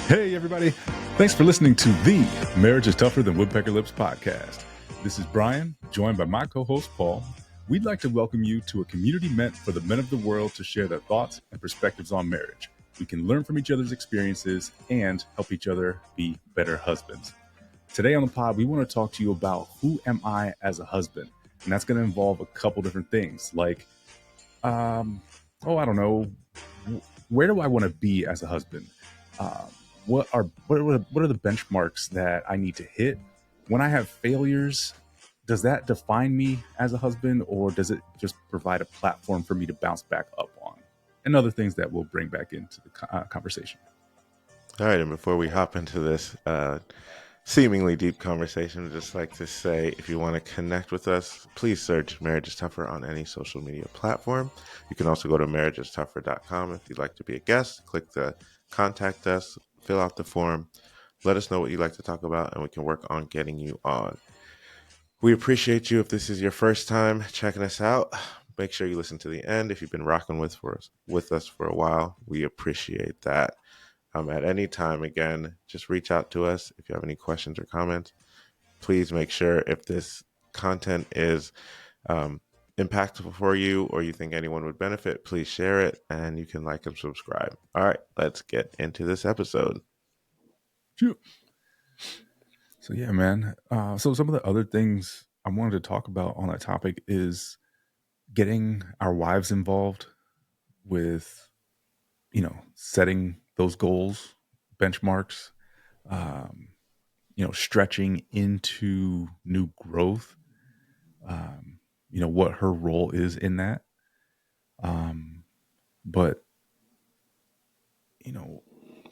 Hey, everybody. Thanks for listening to the Marriage is Tougher Than Woodpecker Lips podcast. This is Brian, joined by my co-host, Paul. We'd like to welcome you to a community meant for the men of the world to share their thoughts and perspectives on marriage. We can learn from each other's experiences and help each other be better husbands. Today on the pod, we want to talk to you about who am I as a husband? And that's going to involve a couple different things like, I don't know, where do I want to be as a husband? What are the benchmarks that I need to hit? When I have failures, does that define me as a husband, or does it just provide a platform for me to bounce back up on? And other things that we'll bring back into the conversation. All right, and before we hop into this seemingly deep conversation, I'd just like to say, if you want to connect with us, please search Marriage is Tougher on any social media platform. You can also go to marriageistougher.com if you'd like to be a guest. Click the contact us, fill out the form, let us know what you'd like to talk about, and we can work on getting you on. We appreciate you. If this is your first time checking us out, make sure you listen to the end. If you've been rocking with us for a while, we appreciate that. At any time, again, just reach out to us if you have any questions or comments. Please make sure, if this content is impactful for you or you think anyone would benefit, please share it, and you can like and subscribe. All right, let's get into this episode. Sure. So yeah, man. So some of the other things I wanted to talk about on that topic is getting our wives involved with, setting those goals, benchmarks, stretching into new growth, what her role is in that. But,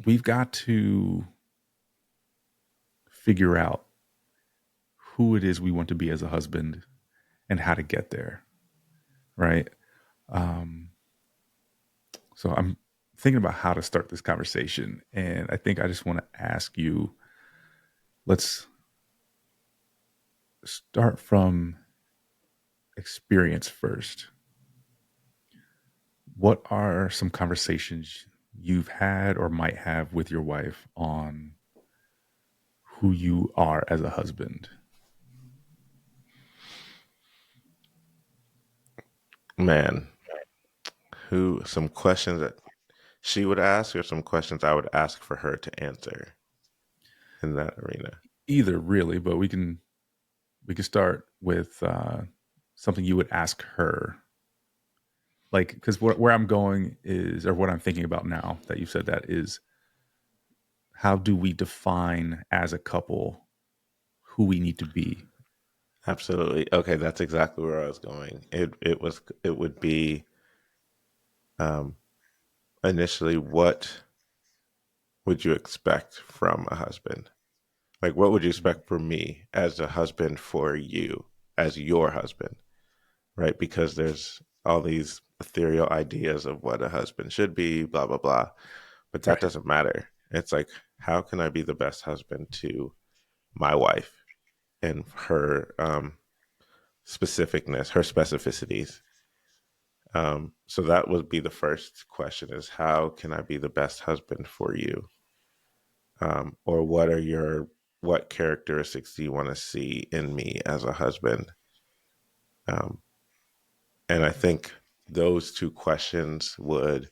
we've got to figure out who it is we want to be as a husband and how to get there. Right. So I'm thinking about how to start this conversation. And I think I just want to ask you, let's start from experience first. What are some conversations you've had or might have with your wife on who you are as a husband? Man, some questions that she would ask, or some questions I would ask for her to answer in that arena? Either, really, but we can start with something you would ask her. Like, because where I'm going is, or what I'm thinking about now that you said that, is how do we define as a couple who we need to be? Absolutely. Okay, that's exactly where I was going. It would be initially, what would you expect from a husband? Like, what would you expect from me as a husband for you, as your husband, right? Because there's all these ethereal ideas of what a husband should be, blah, blah, blah. But that doesn't matter. It's like, how can I be the best husband to my wife and her specificness, her specificities? So that would be the first question: is how can I be the best husband for you? Or what characteristics do you want to see in me as a husband? And I think those two questions would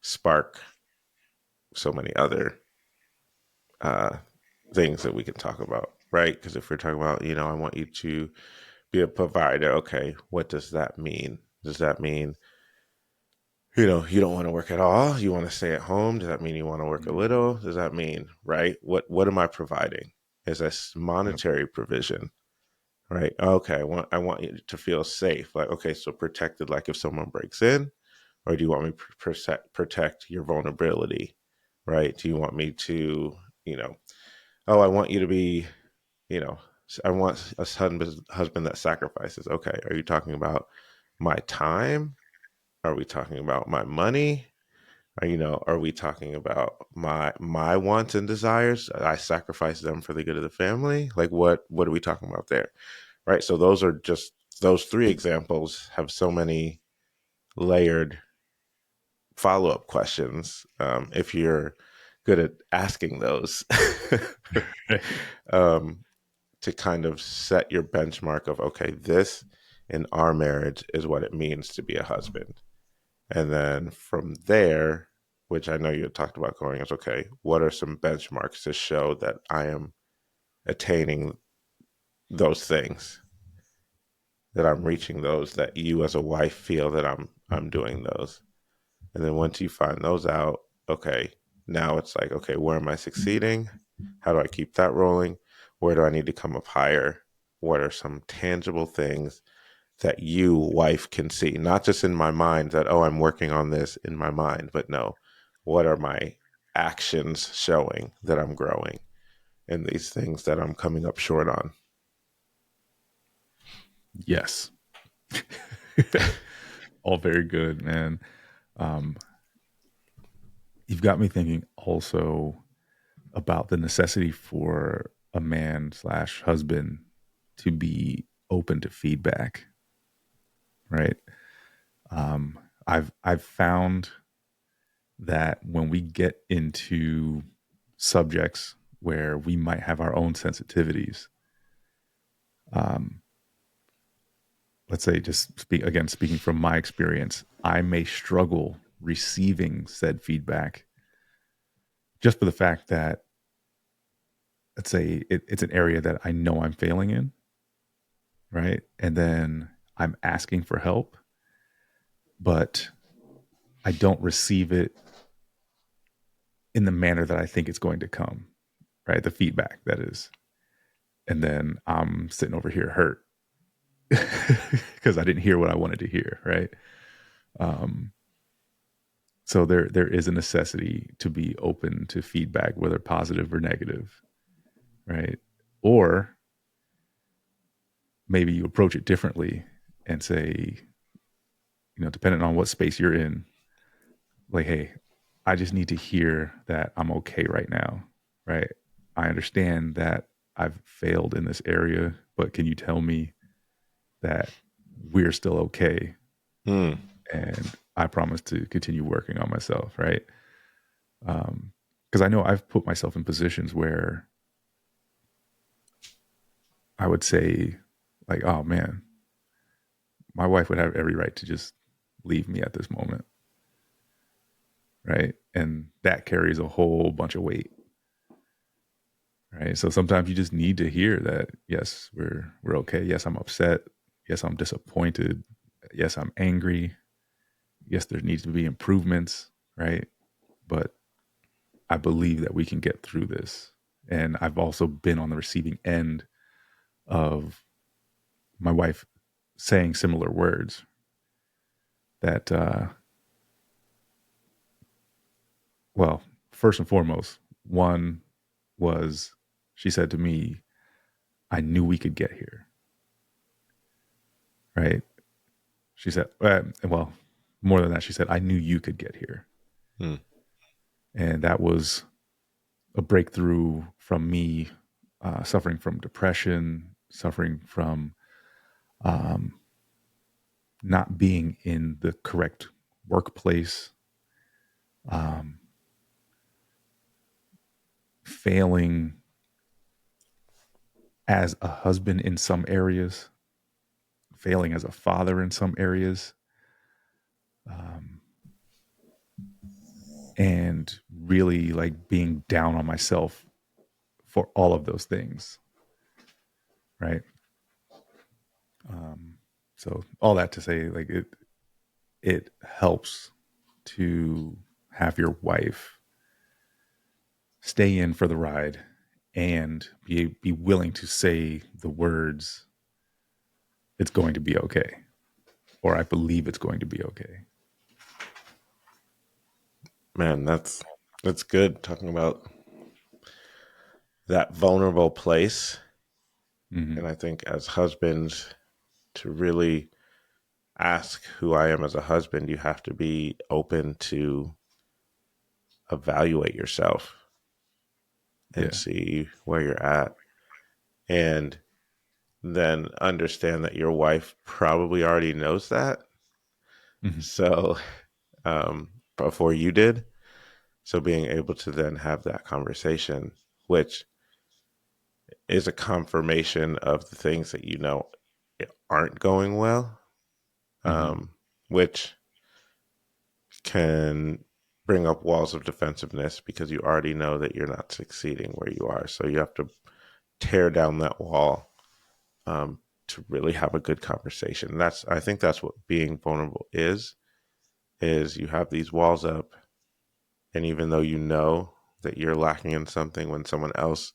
spark so many other things that we can talk about, right? Because if we're talking about, I want you to be a provider. Okay, what does that mean? Does that mean, you don't want to work at all? You want to stay at home? Does that mean you want to work a little? Does that mean, right? What am I providing? Is this monetary provision? Right. Okay. I want you to feel safe. Like, okay, so protected, like if someone breaks in, or do you want me to protect your vulnerability? Right. Do you want me to, I want you to be, you know, I want a husband that sacrifices. Okay. Are you talking about my time? Are we talking about my money? Are we talking about my wants and desires? I sacrifice them for the good of the family. Like, what are we talking about there? Right. So those three examples have so many layered follow-up questions. If you're good at asking those. um, to kind of set your benchmark of, okay, this in our marriage is what it means to be a husband. And then from there, which I know you had talked about going, is okay, what are some benchmarks to show that I am attaining those things, that I'm reaching those, that you as a wife feel that I'm doing those. And then once you find those out, okay, now it's like, okay, where am I succeeding? How do I keep that rolling? Where do I need to come up higher? What are some tangible things that you, wife, can see? Not just in my mind that, oh, I'm working on this in my mind, but no, what are my actions showing that I'm growing in these things that I'm coming up short on? Yes. All very good, man. Um, you've got me thinking also about the necessity for a man slash husband to be open to feedback, right? Um, I've found that when we get into subjects where we might have our own sensitivities, um, let's say just speaking from my experience, I may struggle receiving said feedback just for the fact that, let's say it's an area that I know I'm failing in, right? And then I'm asking for help, but I don't receive it in the manner that I think it's going to come, right? The feedback, that is. And then I'm sitting over here hurt because I didn't hear what I wanted to hear, right? Um, so there is a necessity to be open to feedback, whether positive or negative, right? Or maybe you approach it differently and say, depending on what space you're in, like, hey, I just need to hear that I'm okay right now, right? I understand that I've failed in this area, but can you tell me that we're still okay? Hmm. And I promise to continue working on myself, right? Because I know I've put myself in positions where I would say, like, oh man, my wife would have every right to just leave me at this moment, right? And that carries a whole bunch of weight, right? So sometimes you just need to hear that, yes, we're okay. Yes, I'm upset. Yes, I'm disappointed. Yes, I'm angry. Yes, there needs to be improvements, right? But I believe that we can get through this. And I've also been on the receiving end of my wife saying similar words that, well, first and foremost, one was she said to me, I knew we could get here, right? She said, well, more than that, she said, I knew you could get here. Hmm. And that was a breakthrough from me suffering from depression, suffering from um, not being in the correct workplace, um, failing as a husband in some areas, failing as a father in some areas, um, and really like being down on myself for all of those things, right? Um, so all that to say, like it helps to have your wife stay in for the ride and be willing to say the words, it's going to be okay, or I believe it's going to be okay. Man, that's good, talking about that vulnerable place. Mm-hmm. And I think as husbands, to really ask who I am as a husband, you have to be open to evaluate yourself and Yeah. see where you're at. And then understand that your wife probably already knows that. Mm-hmm. So, before you did. So being able to then have that conversation, which is a confirmation of the things that aren't going well, Mm-hmm. which can bring up walls of defensiveness because you already know that you're not succeeding where you are. So you have to tear down that wall to really have a good conversation. I think that's what being vulnerable is you have these walls up, and even though you know that you're lacking in something, when someone else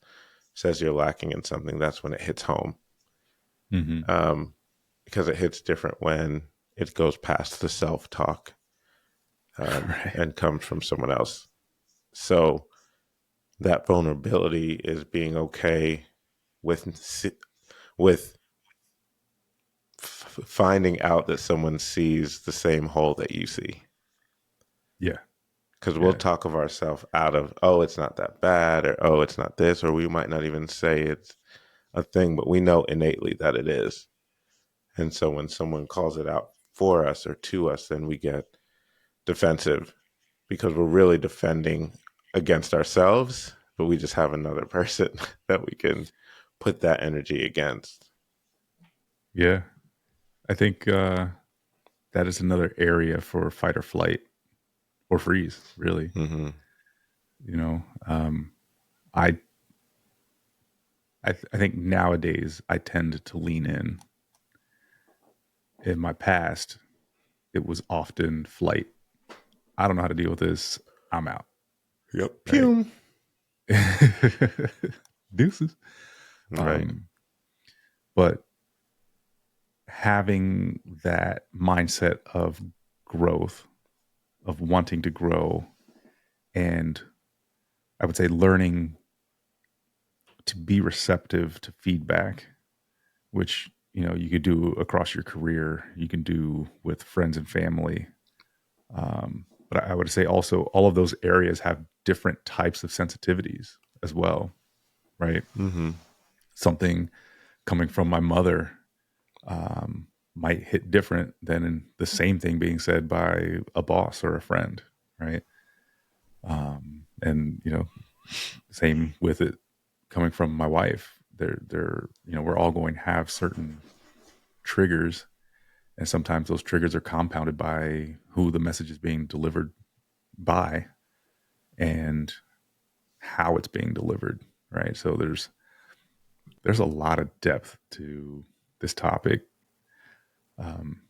says you're lacking in something, that's when it hits home. Mm-hmm. Um, because it hits different when it goes past the self-talk Right. and comes from someone else. So that vulnerability is being okay with finding out that someone sees the same hole that you see. Yeah. Because we'll Yeah. talk of ourselves out of, oh, it's not that bad, or oh, it's not this, or we might not even say it's a thing, but we know innately that it is. And so when someone calls it out for us or to us, then we get defensive because we're really defending against ourselves, but we just have another person that we can put that energy against. Yeah. I think that is another area for fight or flight or freeze, really. Mm-hmm. You know, I I think nowadays I tend to lean in. In my past, it was often flight. I don't know how to deal with this. I'm out. Yep. Right. Pew. Deuces. Right. Um, but having that mindset of growth, of wanting to grow, and I would say learning to be receptive to feedback, which you could do across your career, you can do with friends and family. But I would say also all of those areas have different types of sensitivities as well, right? Mm-hmm. Something coming from my mother might hit different than the same thing being said by a boss or a friend, right? And same with it coming from my wife. We're all going to have certain triggers, and sometimes those triggers are compounded by who the message is being delivered by and how it's being delivered, right? So there's a lot of depth to this topic. Um,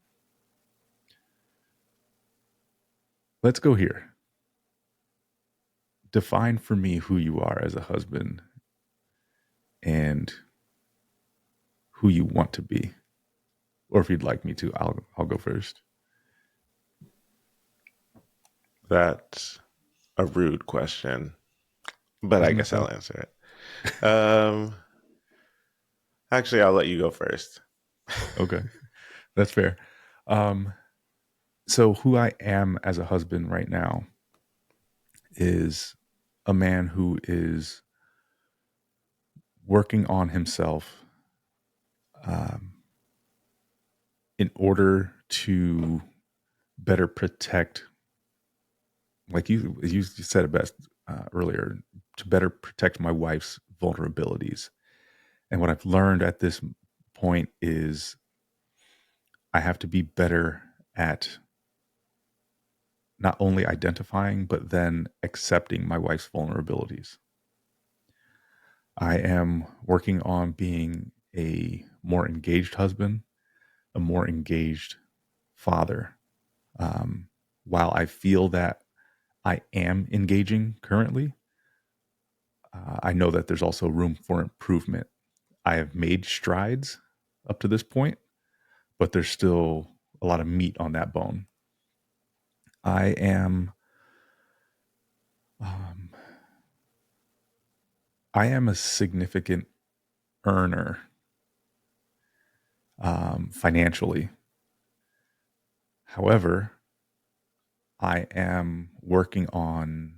let's go here. Define for me who you are as a husband and who you want to be. Or if you'd like me to, I'll go first. That's a rude question, but I Isn't it guess though? I'll answer it. Actually, I'll let you go first. Okay, that's fair. Um, so who I am as a husband right now is a man who is working on himself um, in order to better protect, like you said it best earlier, to better protect my wife's vulnerabilities. And what I've learned at this point is I have to be better at not only identifying, but then accepting my wife's vulnerabilities. I am working on being a more engaged husband, a more engaged father. Um, while I feel that I am engaging currently, I know that there's also room for improvement. I have made strides up to this point, but there's still a lot of meat on that bone. I am um, I am a significant earner financially. However, I am working on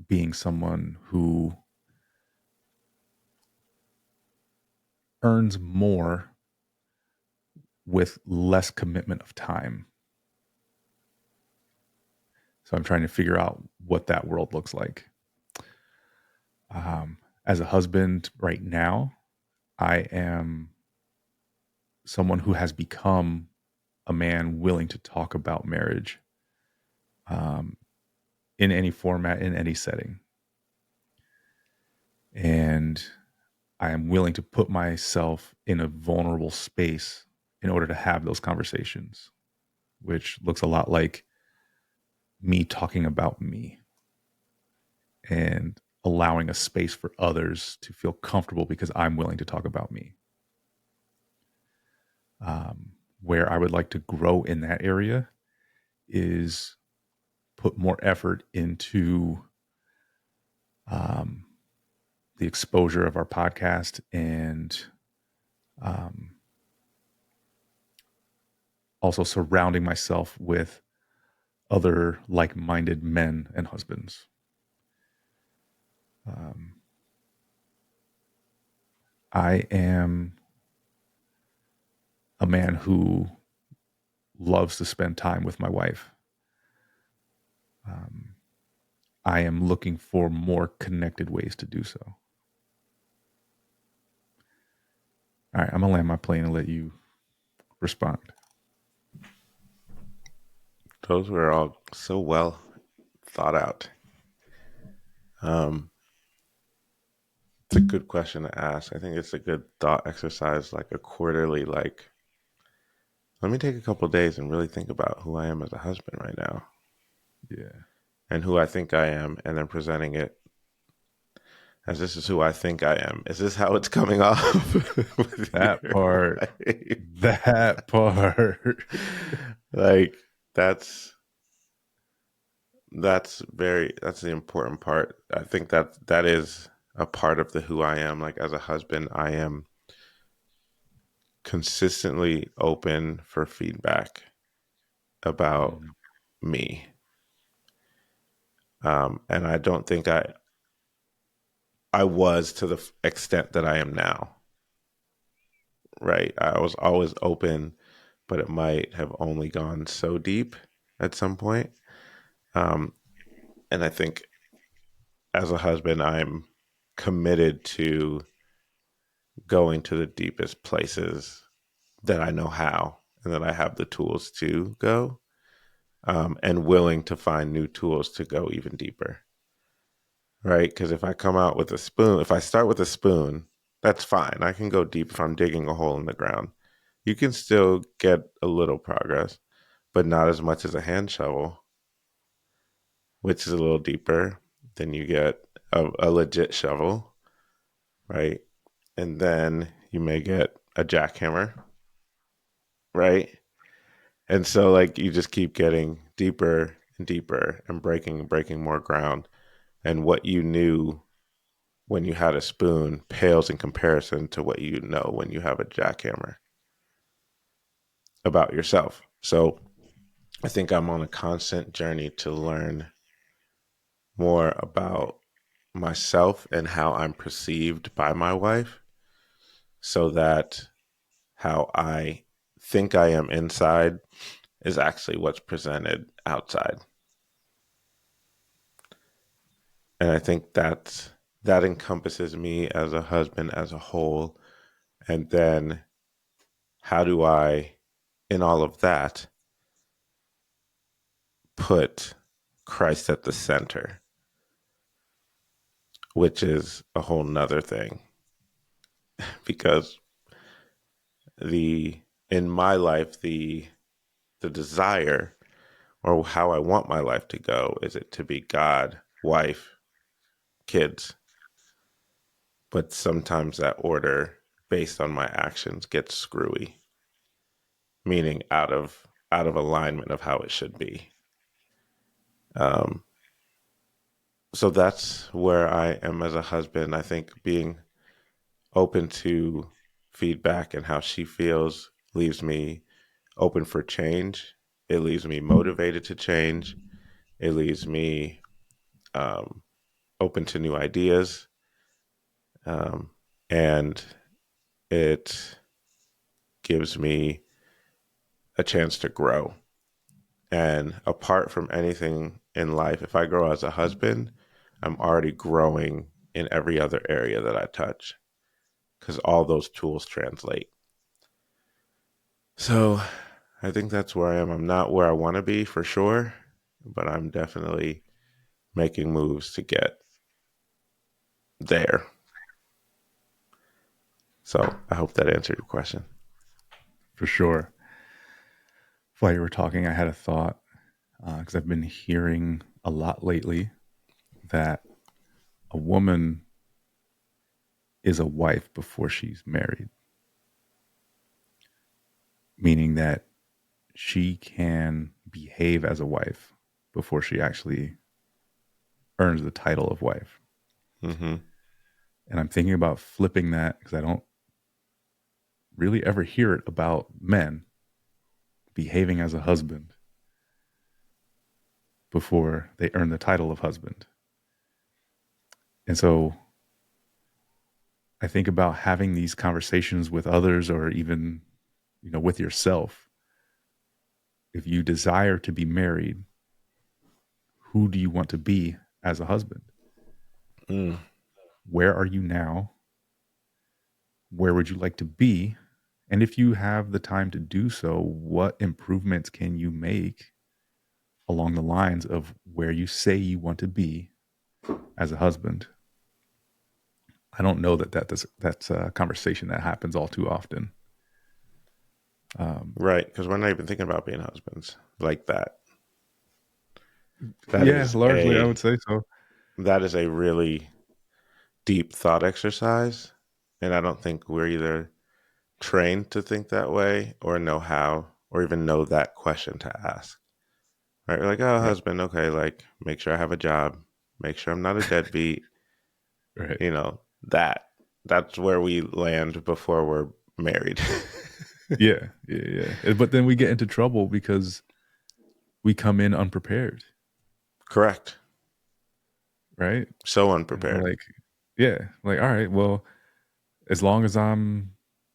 being someone who earns more with less commitment of time. So I'm trying to figure out what that world looks like. As a husband right now, I am someone who has become a man willing to talk about marriage um, in any format, in any setting. And I am willing to put myself in a vulnerable space in order to have those conversations, which looks a lot like me talking about me and allowing a space for others to feel comfortable because I'm willing to talk about me. Where I would like to grow in that area is put more effort into um, the exposure of our podcast and um, also surrounding myself with other like-minded men and husbands. I am a man who loves to spend time with my wife. I am looking for more connected ways to do so. All right, I'm gonna land my plane and let you respond. Those were all so well thought out. It's a good question to ask. I think it's a good thought exercise, like a quarterly, like, let me take a couple of days and really think about who I am as a husband right now Yeah, and who I think I am, and then presenting it as this is who I think I am. Is this how it's coming off? that part. That part. Like that's that's the important part. I think that is a part of the who I am. Like as a husband, I am consistently open for feedback about me. And I don't think I was to the extent that I am now. Right. I was always open, but it might have only gone so deep at some point. Um, and I think as a husband, I'm committed to going to the deepest places that I know how and that I have the tools to go, and willing to find new tools to go even deeper. Right. Because if I come out with a spoon, if I start with a spoon, that's fine. I can go deep if I'm digging a hole in the ground. You can still get a little progress, but not as much as a hand shovel, which is a little deeper. Then you get a legit shovel, right? And then you may get a jackhammer, right? And so like you just keep getting deeper and deeper and breaking more ground. And what you knew when you had a spoon pales in comparison to what you know when you have a jackhammer about yourself. So I think I'm on a constant journey to learn more about myself and how I'm perceived by my wife so that how I think I am inside is actually what's presented outside. And I think that encompasses me as a husband as a whole. And then how do I, in all of that, put Christ at the center, which is a whole nother thing. Because in my life, the desire or how I want my life to go is it to be God, wife, kids. But sometimes that order based on my actions gets screwy, meaning out of alignment of how it should be. Um, so that's where I am as a husband. I think being open to feedback and how she feels leaves me open for change. It leaves me motivated to change. It leaves me um, open to new ideas. Um, and it gives me a chance to grow And apart from anything in life, if I grow as a husband, I'm already growing in every other area that I touch because all those tools translate. So I think that's where I am. I'm not where I want to be for sure, but I'm definitely making moves to get there. So I hope that answered your question. For sure. While you were talking, I had a thought because I've been hearing a lot lately that a woman is a wife before she's married, meaning that she can behave as a wife before she actually earns the title of wife. Mm-hmm. And I'm thinking about flipping that because I don't really ever hear it about men behaving as a husband before they earn the title of husband. And so I think about having these conversations with others or even, with yourself. If you desire to be married, who do you want to be as a husband? Mm. Where are you now? Where would you like to be? And if you have the time to do so, what improvements can you make along the lines of where you say you want to be as a husband? I don't know that's a conversation that happens all too often. Right, because we're not even thinking about being husbands like that. That Yeah, is largely I a would say so. that is a really deep thought exercise, and I don't think we're either trained to think that way or know how or even know that question to ask. Right? We're like, oh, Right, husband, okay, like make sure I have a job, make sure I'm not a deadbeat, right. you know, that's where we land before we're married. Yeah, yeah, yeah. But then we get into trouble because we come in unprepared, Correct. right? So And we're unprepared. like, yeah, like, all right, well, as long as I'm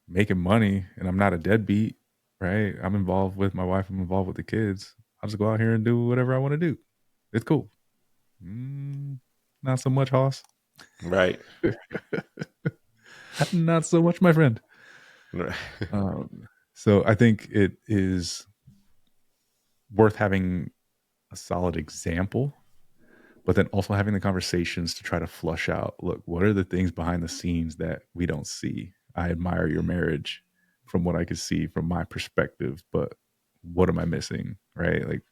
making money and I'm not a deadbeat, right? I'm involved with my wife, I'm involved with the kids. I'll just go out here and do whatever I want to do. It's cool. Not so much, Hoss. Right. Not so much, my friend. So I think it is worth having a solid example, but then also having the conversations to try to flush out, look, what are the things behind the scenes that we don't see? I admire your marriage from what I could see from my perspective, but what am I missing? Right? Like,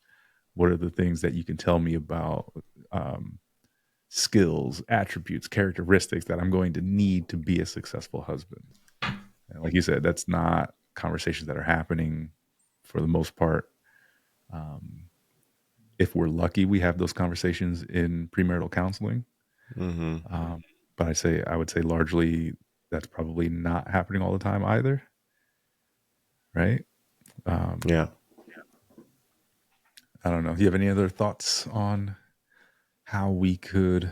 what are the things that you can tell me about um, skills, attributes, characteristics that I'm going to need to be a successful husband? And like you said, that's not conversations that are happening for the most part. Um, if we're lucky, we have those conversations in premarital counseling. Mm-hmm. Um, but I would say largely that's probably not happening all the time either, right? Um, Yeah. I don't know. Do you have any other thoughts on how we could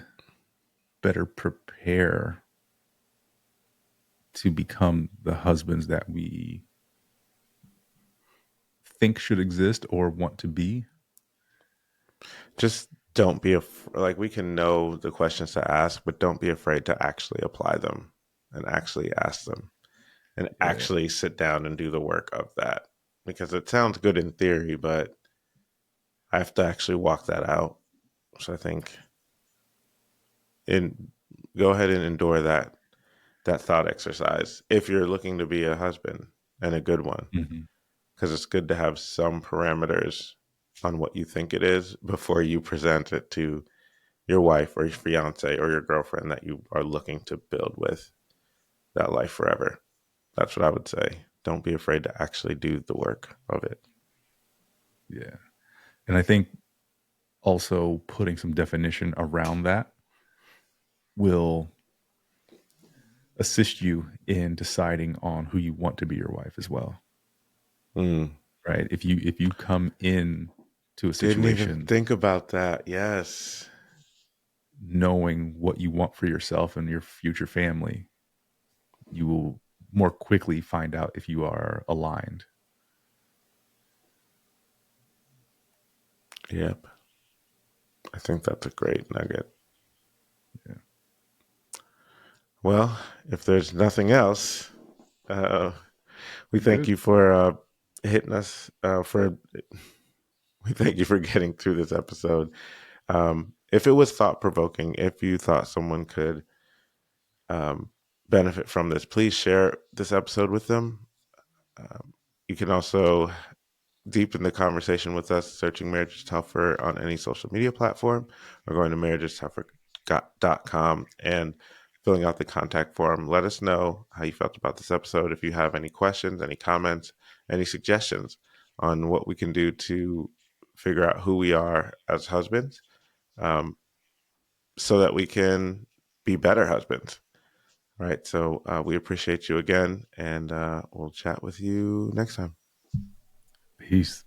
better prepare to become the husbands that we think should exist or want to be? Just don't be like we can know the questions to ask, but don't be afraid to actually apply them and actually ask them and Yeah, actually sit down and do the work of that. Because it sounds good in theory, but I have to actually walk that out. So I think in go ahead and endure that thought exercise if you're looking to be a husband and a good one. hmm, Because it's good to have some parameters on what you think it is before you present it to your wife or your fiance or your girlfriend that you are looking to build with that life forever. That's what I would say. Don't be afraid to actually do the work of it. yeah. And I think also putting some definition around that will assist you in deciding on who you want to be your wife as well, Mm. right? If you come in to a Didn't even situation think about that. Yes. knowing what you want for yourself and your future family, you will more quickly find out if you are aligned. Yep. I think that's a great nugget. Yeah. Well, if there's nothing else, we We're thank good. you for hitting us. We thank you for getting through this episode. If it was thought provoking, if you thought someone could um, benefit from this, please share this episode with them. You can also deepen the conversation with us, searching Marriage is Tougher on any social media platform, or going to marriagestougher.com and filling out the contact form. Let us know how you felt about this episode. If you have any questions, any comments, any suggestions on what we can do to figure out who we are as husbands, so that we can be better husbands. Right. So we appreciate you again, and we'll chat with you next time. Peace.